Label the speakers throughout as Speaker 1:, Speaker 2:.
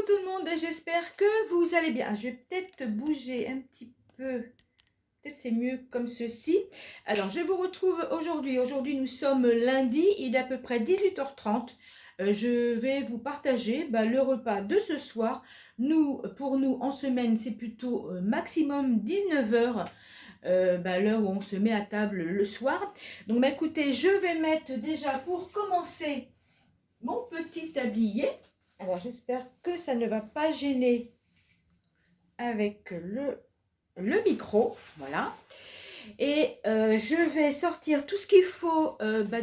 Speaker 1: tout le monde, j'espère que vous allez bien. Je vais peut-être bouger un petit peu, peut-être c'est mieux comme ceci. Alors je vous retrouve aujourd'hui. Aujourd'hui nous sommes lundi, il est à peu près 18h30. Je vais vous partager le repas de ce soir. Pour nous en semaine, c'est plutôt maximum 19h. L'heure où on se met à table le soir. Donc écoutez, je vais mettre déjà pour commencer mon petit tablier. Alors j'espère que ça ne va pas gêner avec le micro. Voilà. Et je vais sortir tout ce qu'il faut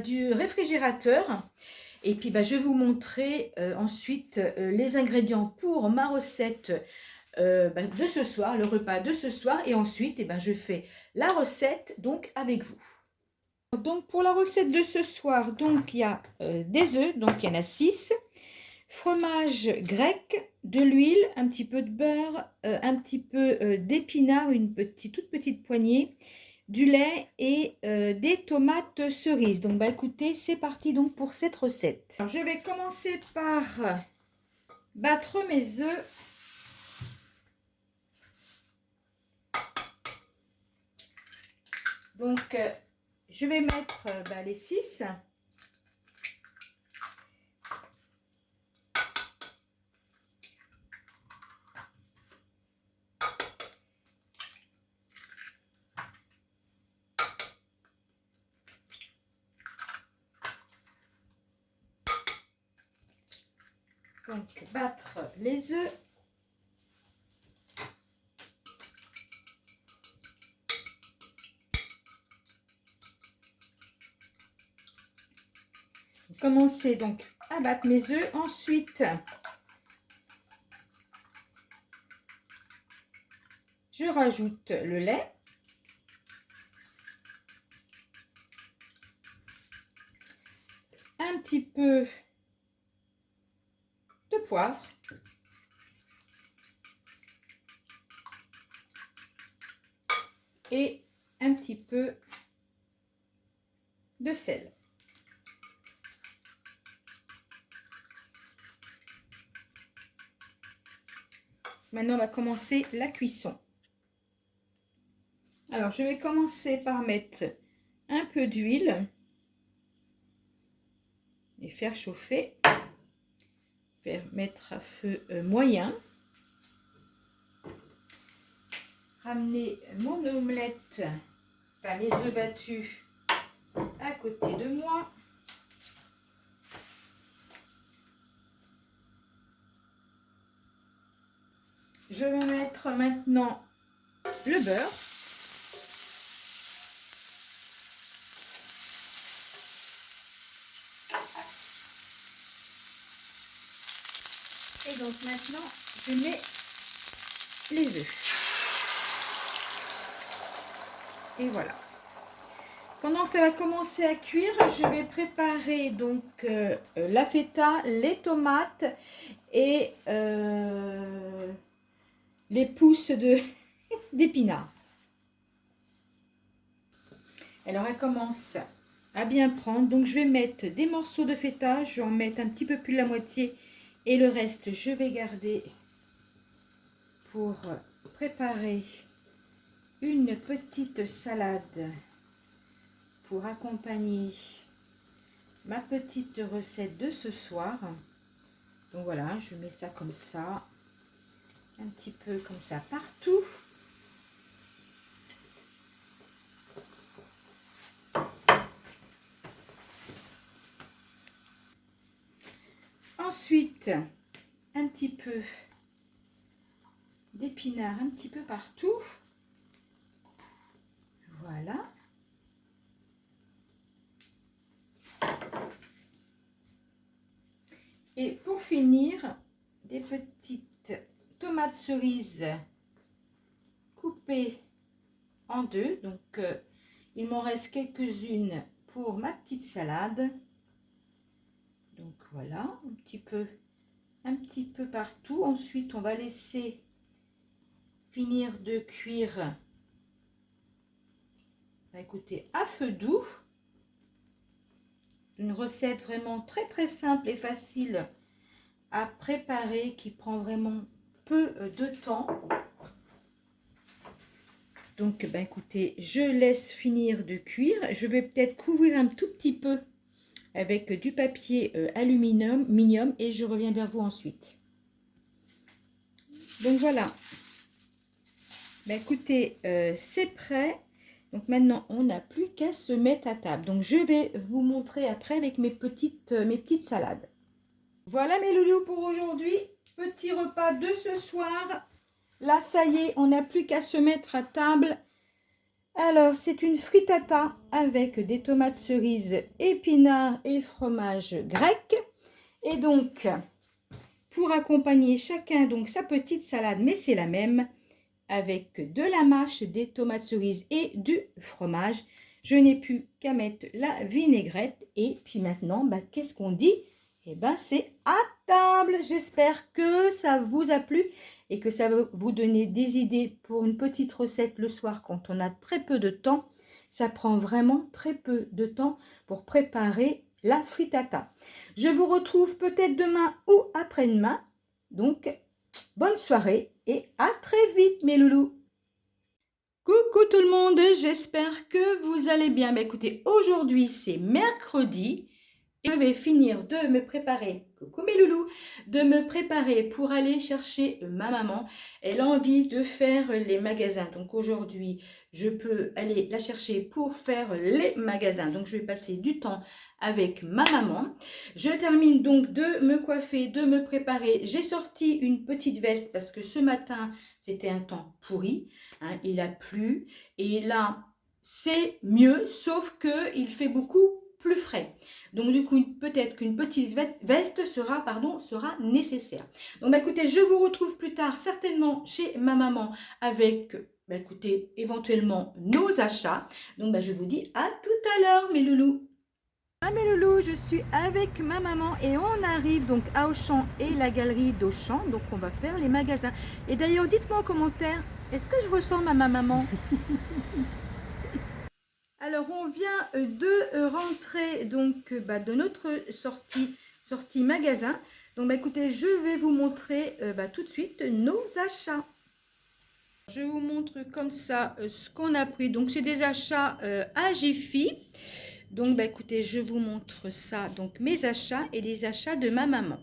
Speaker 1: du réfrigérateur. Et puis je vais vous montrer ensuite les ingrédients pour ma recette de ce soir, le repas de ce soir. Et ensuite je fais la recette donc avec vous. Donc pour la recette de ce soir, donc il y a des œufs, donc il y en a 6. Fromage grec, de l'huile, un petit peu de beurre, un petit peu d'épinards, toute petite poignée, du lait et des tomates cerises. Donc écoutez, c'est parti donc pour cette recette. Alors, je vais commencer par battre mes œufs. Donc je vais mettre les 6. Donc battre les œufs. Commencer donc à battre mes œufs. Ensuite, je rajoute le lait. Un petit peu de poivre. Et un petit peu de sel. Maintenant, on va commencer la cuisson. Alors, je vais commencer par mettre un peu d'huile et faire chauffer. Faire mettre à feu moyen. Ramener mon omelette, mes œufs battus à côté de moi. Je vais mettre maintenant le beurre. Et donc maintenant, je mets les œufs. Et voilà. Pendant que ça va commencer à cuire, je vais préparer donc la feta, les tomates et les pousses d'épinards. Alors elle commence à bien prendre. Donc je vais mettre des morceaux de feta. Je vais en mettre un petit peu plus de la moitié. Et le reste, je vais garder pour préparer une petite salade pour accompagner ma petite recette de ce soir. Donc voilà, je mets ça comme ça, un petit peu comme ça partout. Ensuite, un petit peu d'épinards, un petit peu partout. Voilà. Et pour finir, des petites tomates cerises coupées en deux. Donc, il m'en reste quelques-unes pour ma petite salade. Donc voilà, un petit peu partout. Ensuite, on va laisser finir de cuire. Écoutez, à feu doux. Une recette vraiment très très simple et facile à préparer, qui prend vraiment peu de temps. Donc, ben, écoutez, je laisse finir de cuire. Je vais peut-être couvrir un tout petit peu avec du papier aluminium et je reviens vers vous ensuite. Donc, voilà. Ben, écoutez, c'est prêt. Donc, maintenant, on n'a plus qu'à se mettre à table. Donc, je vais vous montrer après avec mes petites salades. Voilà mes loulous pour aujourd'hui. Petit repas de ce soir. Là, ça y est, on n'a plus qu'à se mettre à table. Alors, c'est une frittata avec des tomates cerises, épinards et fromage grec. Et donc, pour accompagner chacun donc sa petite salade, mais c'est la même, avec de la mâche, des tomates cerises et du fromage. Je n'ai plus qu'à mettre la vinaigrette. Et puis maintenant, bah, qu'est-ce qu'on dit? Eh bien, c'est à table. J'espère que ça vous a plu et que ça va vous donner des idées pour une petite recette le soir quand on a très peu de temps. Ça prend vraiment très peu de temps pour préparer la frittata. Je vous retrouve peut-être demain ou après-demain. Donc, bonne soirée et à très vite mes loulous. Coucou tout le monde, j'espère que vous allez bien. Mais écoutez, aujourd'hui c'est mercredi. Je vais finir de me préparer, coucou mes loulous, de me préparer pour aller chercher ma maman. Elle a envie de faire les magasins. Donc aujourd'hui, je peux aller la chercher pour faire les magasins. Donc je vais passer du temps avec ma maman. Je termine donc de me coiffer, de me préparer. J'ai sorti une petite veste parce que ce matin, c'était un temps pourri. Hein, il a plu et là, c'est mieux, sauf qu'il fait beaucoup plus frais. Donc du coup, peut-être qu'une petite veste sera nécessaire. Donc bah, écoutez, je vous retrouve plus tard certainement chez ma maman avec, bah, écoutez, éventuellement nos achats. Donc bah, je vous dis à tout à l'heure mes loulous. Ah mes loulous, je suis avec ma maman et on arrive donc à Auchan et la galerie d'Auchan. Donc on va faire les magasins. Et d'ailleurs, dites-moi en commentaire, est-ce que je ressemble à ma maman? Alors, on vient de rentrer donc de notre sortie magasin. Donc, bah, écoutez, je vais vous montrer tout de suite nos achats. Je vous montre comme ça ce qu'on a pris. Donc, c'est des achats à Jiffy. Donc, bah, écoutez, je vous montre ça. Donc, mes achats et les achats de ma maman.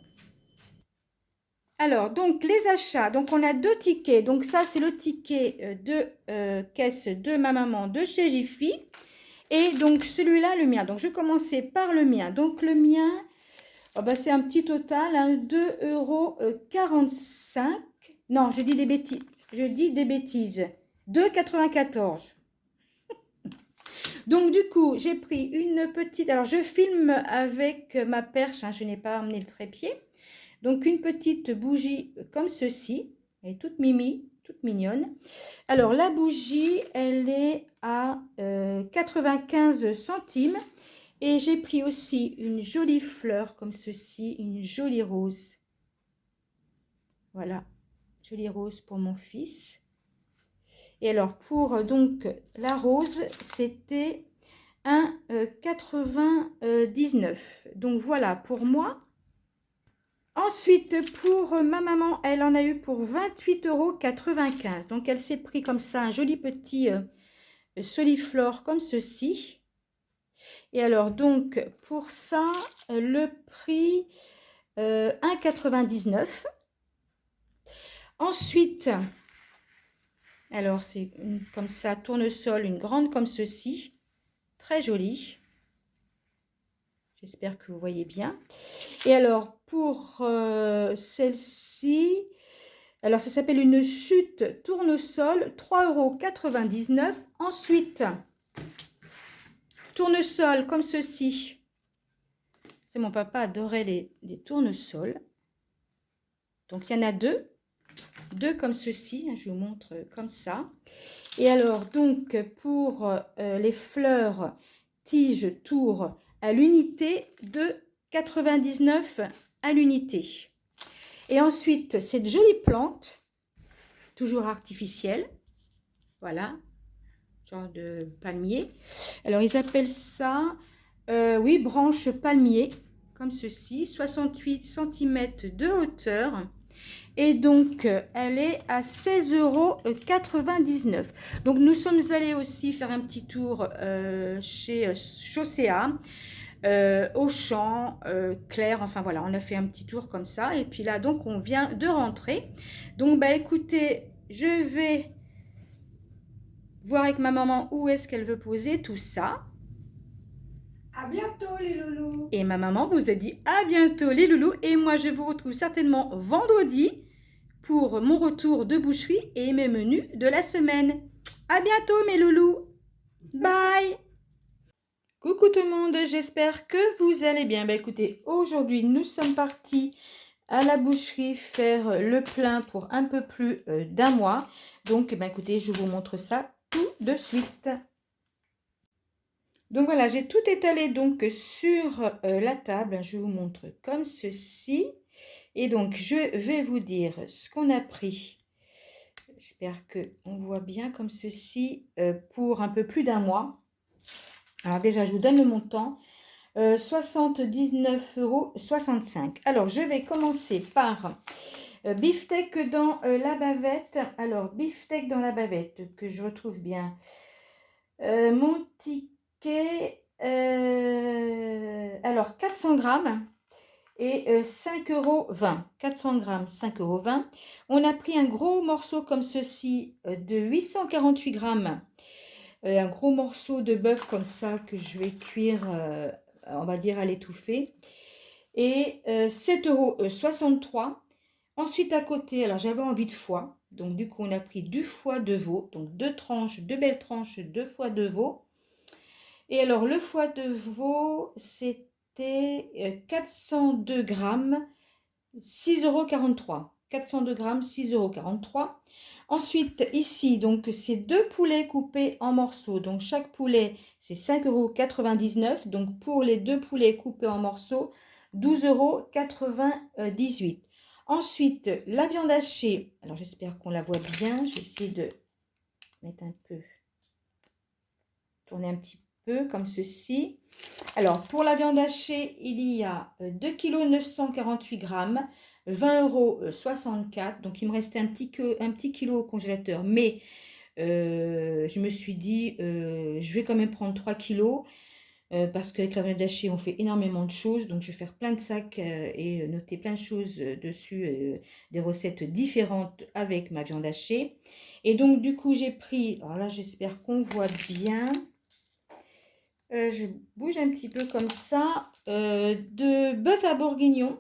Speaker 1: Alors, donc, les achats. Donc, on a 2 tickets. Donc, ça, c'est le ticket de caisse de ma maman de chez Jiffy. Et donc, celui-là, le mien. Donc, je vais commencer par le mien. Donc, le mien, oh bah, c'est un petit total, hein, 2,45 €. Non, je dis des bêtises. Je dis des bêtises. 2,94 €. Donc, du coup, j'ai pris une petite... Alors, je filme avec ma perche. Hein, je n'ai pas emmené le trépied. Donc, une petite bougie comme ceci. Elle est toute mimi, toute mignonne. Alors, la bougie, elle est à 95 centimes. Et j'ai pris aussi une jolie fleur comme ceci, une jolie rose. Voilà, jolie rose pour mon fils. Et alors, pour donc la rose, c'était 1,99 €. Donc, voilà pour moi. Ensuite, pour ma maman, elle en a eu pour 28,95 €. Donc, elle s'est pris comme ça un joli petit soliflore comme ceci. Et alors, donc, pour ça, le prix 1,99 €. Ensuite, alors, c'est comme ça, tournesol, une grande comme ceci. Très jolie. J'espère que vous voyez bien. Et alors, pour celle-ci, alors ça s'appelle une chute tournesol, 3,99 €. Ensuite, tournesol comme ceci. C'est mon papa adorait les tournesols. Donc, il y en a 2. 2 comme ceci. Je vous montre comme ça. Et alors, donc, pour les fleurs tige tour à l'unité de 99 à l'unité. Et ensuite, cette jolie plante, toujours artificielle. Voilà, genre de palmier. Alors, ils appellent ça, oui, branche palmier, comme ceci, 68 cm de hauteur. Et donc, elle est à 16,99 €. Donc, nous sommes allés aussi faire un petit tour chez Chaussea, Auchan, Claire. Enfin, voilà, on a fait un petit tour comme ça. Et puis là, donc, on vient de rentrer. Donc, bah, écoutez, je vais voir avec ma maman où est-ce qu'elle veut poser tout ça.
Speaker 2: À bientôt les loulous.
Speaker 1: Et ma maman vous a dit à bientôt les loulous. Et moi, je vous retrouve certainement vendredi pour mon retour de boucherie et mes menus de la semaine. À bientôt mes loulous. Bye. Coucou tout le monde, j'espère que vous allez bien. Bah écoutez, aujourd'hui nous sommes partis à la boucherie faire le plein pour un peu plus d'un mois. Donc bah écoutez, je vous montre ça tout de suite. Donc voilà, j'ai tout étalé donc sur la table. Je vous montre comme ceci. Et donc, je vais vous dire ce qu'on a pris. J'espère qu'on voit bien comme ceci pour un peu plus d'un mois. Alors déjà, je vous donne le montant. 79,65 €. Alors, je vais commencer par beefsteak dans la bavette. Alors, beefsteak dans la bavette, que je retrouve bien. Mon ticket, alors 400 grammes et 5,20 €. 400 grammes, 5,20 €. On a pris un gros morceau comme ceci de 848 grammes. Un gros morceau de bœuf comme ça que je vais cuire, on va dire à l'étouffée. Et 7,63 €. Ensuite à côté, alors j'avais envie de foie. Donc du coup on a pris du foie de veau. Donc deux belles tranches de foie de veau. Et alors le foie de veau, c'était 402 grammes, 6,43 €. 402 grammes, 6,43 €. Ensuite, ici, donc, c'est 2 poulets coupés en morceaux. Donc, chaque poulet, c'est 5,99 €. Donc, pour les 2 poulets coupés en morceaux, 12,98 €. Ensuite, la viande hachée. Alors, j'espère qu'on la voit bien. Je vais essayer de mettre un peu, tourner un petit peu comme ceci. Alors, pour la viande hachée, il y a 2,948 grammes, 20,64 €. Donc, il me restait un petit kilo au congélateur. Mais je me suis dit, je vais quand même prendre 3 kilos. Parce qu'avec la viande hachée, on fait énormément de choses. Donc, je vais faire plein de sacs et noter plein de choses dessus, des recettes différentes avec ma viande hachée. Et donc, du coup, j'ai pris, alors là, j'espère qu'on voit bien. Je bouge un petit peu comme ça, de bœuf à bourguignon,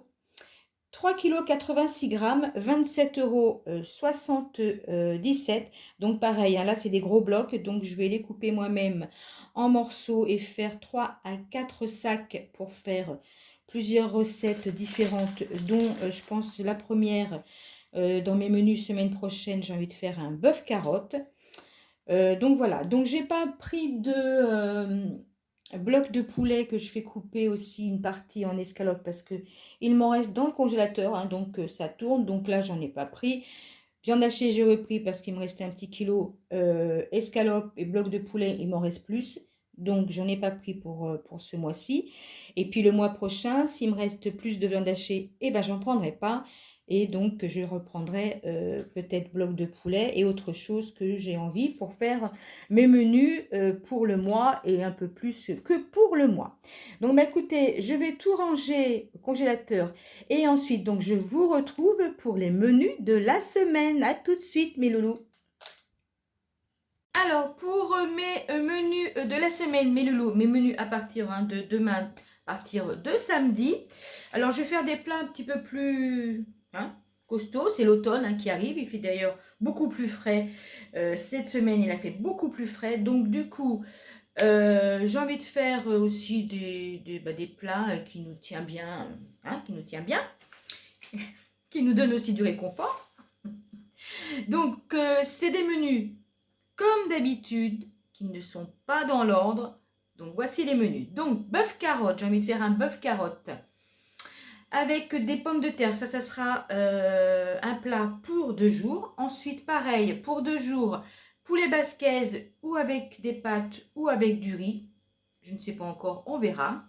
Speaker 1: 3,86 kg, 27,77 €. Donc pareil, hein, là c'est des gros blocs, donc je vais les couper moi-même en morceaux et faire 3 à 4 sacs pour faire plusieurs recettes différentes, dont je pense la première dans mes menus semaine prochaine, j'ai envie de faire un bœuf carotte. Donc voilà, donc j'ai pas pris de bloc de poulet que je fais couper aussi une partie en escalope parce que il m'en reste dans le congélateur, hein, donc ça tourne. Donc là, j'en ai pas pris. Viande hachée, j'ai repris parce qu'il me restait un petit kilo. Escalope et bloc de poulet, il m'en reste plus. Donc, j'en ai pas pris pour ce mois-ci. Et puis, le mois prochain, s'il me reste plus de viande hachée, eh ben, j'en prendrai pas. Et donc, je reprendrai peut-être bloc de poulet et autre chose que j'ai envie pour faire mes menus pour le mois et un peu plus que pour le mois. Donc, bah, écoutez, je vais tout ranger au congélateur et ensuite, donc, je vous retrouve pour les menus de la semaine. À tout de suite, mes loulous. Alors, pour mes menus de la semaine, mes loulous, mes menus à partir de demain, à partir de samedi. Alors, je vais faire des plats un petit peu plus costauds. C'est l'automne qui arrive. Il fait d'ailleurs beaucoup plus frais. Cette semaine, il a fait beaucoup plus frais. Donc, du coup, j'ai envie de faire aussi des plats qui nous tiennent bien, qui nous donnent aussi du réconfort. Donc, c'est des menus comme d'habitude, qui ne sont pas dans l'ordre. Donc, voici les menus. Donc, bœuf carotte. J'ai envie de faire un bœuf carotte avec des pommes de terre. Ça sera un plat pour 2 jours. Ensuite, pareil, pour 2 jours, poulet basquaise ou avec des pâtes ou avec du riz. Je ne sais pas encore, on verra.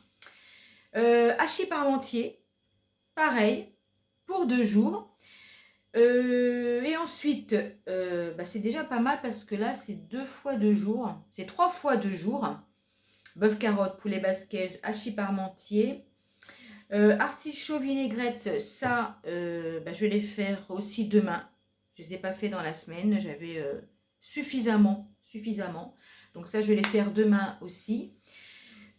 Speaker 1: Hachis parmentier, pareil, pour 2 jours. Et ensuite, c'est déjà pas mal parce que là, c'est 2 fois 2 jours. C'est 3 fois 2 jours. Bœuf carotte, poulet basquez, hachis parmentier. Artichaut vinaigrette, ça, je vais les faire aussi demain. Je ne les ai pas fait dans la semaine. J'avais suffisamment. Donc ça, je vais les faire demain aussi.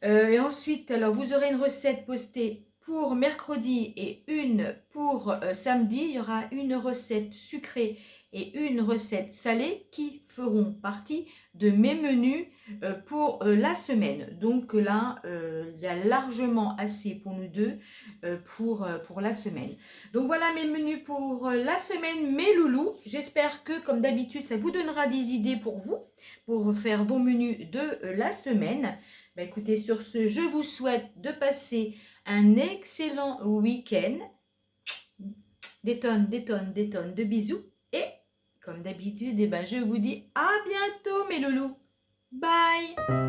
Speaker 1: Et ensuite, alors vous aurez une recette postée pour mercredi et une pour samedi. Il y aura une recette sucrée et une recette salée qui feront partie de mes menus pour la semaine. Donc là, il y a largement assez pour nous deux pour la semaine. Donc voilà mes menus pour la semaine, mes loulous. J'espère que comme d'habitude, ça vous donnera des idées pour vous, pour faire vos menus de la semaine. Écoutez, sur ce, je vous souhaite de passer un excellent week-end. Des tonnes de bisous. Et comme d'habitude, je vous dis à bientôt mes loulous. Bye!